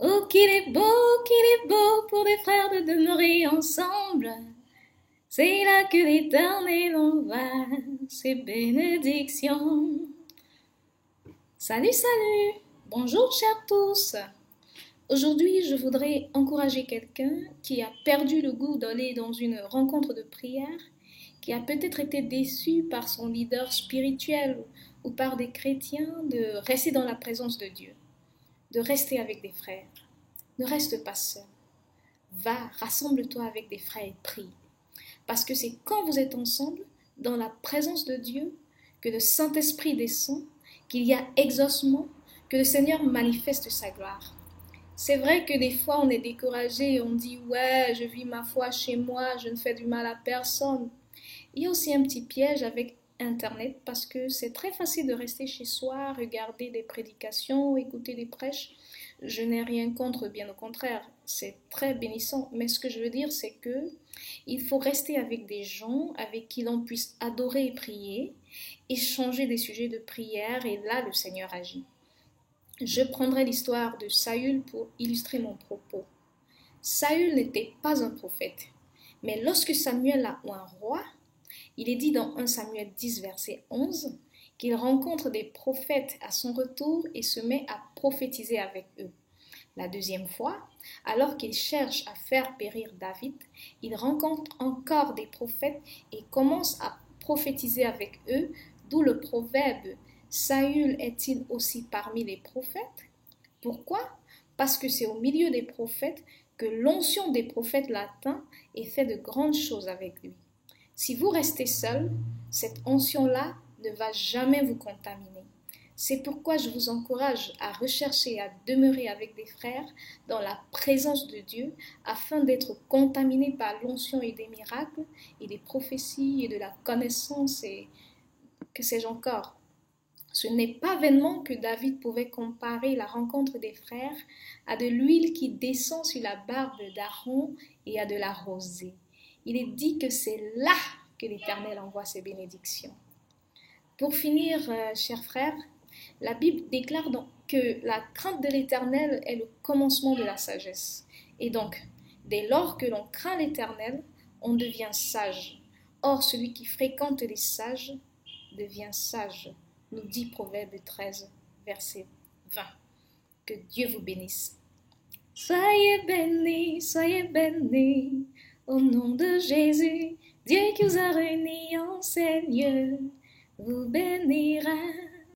Oh, qu'il est beau pour des frères de demeurer ensemble. C'est là que l'Éternel envoie ses bénédictions. Salut, salut! Bonjour, chers tous! Aujourd'hui, je voudrais encourager quelqu'un qui a perdu le goût d'aller dans une rencontre de prière, qui a peut-être été déçu par son leader spirituel ou par des chrétiens, de rester dans la présence de Dieu, de rester avec des frères. Ne reste pas seul. Va, rassemble-toi avec des frères et prie. Parce que c'est quand vous êtes ensemble, dans la présence de Dieu, que le Saint-Esprit descend, qu'il y a exaucement, que le Seigneur manifeste sa gloire. C'est vrai que des fois on est découragé et on dit « Ouais, je vis ma foi chez moi, je ne fais du mal à personne ». Il y a aussi un petit piège avec Internet parce que c'est très facile de rester chez soi, regarder des prédications, écouter des prêches. Je n'ai rien contre, bien au contraire, c'est très bénissant. Mais ce que je veux dire, c'est que il faut rester avec des gens avec qui l'on puisse adorer et prier, échanger des sujets de prière et là le Seigneur agit. Je prendrai l'histoire de Saül pour illustrer mon propos. Saül n'était pas un prophète, mais lorsque Samuel a un roi, il est dit dans 1 Samuel 10, verset 11, qu'il rencontre des prophètes à son retour et se met à prophétiser avec eux. La deuxième fois, alors qu'il cherche à faire périr David, il rencontre encore des prophètes et commence à prophétiser avec eux, d'où le proverbe « Saül est-il aussi parmi les prophètes ?» Pourquoi? Parce que c'est au milieu des prophètes que l'onction des prophètes l'atteint et fait de grandes choses avec lui. Si vous restez seul, cette onction-là ne va jamais vous contaminer. C'est pourquoi je vous encourage à rechercher et à demeurer avec des frères dans la présence de Dieu afin d'être contaminés par l'onction et des miracles et des prophéties et de la connaissance et que sais-je encore. Ce n'est pas vainement que David pouvait comparer la rencontre des frères à de l'huile qui descend sur la barbe d'Aaron et à de la rosée. Il est dit que c'est là que l'Éternel envoie ses bénédictions. Pour finir, chers frères, la Bible déclare donc que la crainte de l'Éternel est le commencement de la sagesse. Et donc, dès lors que l'on craint l'Éternel, on devient sage. Or, celui qui fréquente les sages devient sage, nous dit Proverbe 13, verset 20. Que Dieu vous bénisse. Soyez bénis, au nom de Jésus. Dieu qui vous a réunis en Seigneur vous bénira.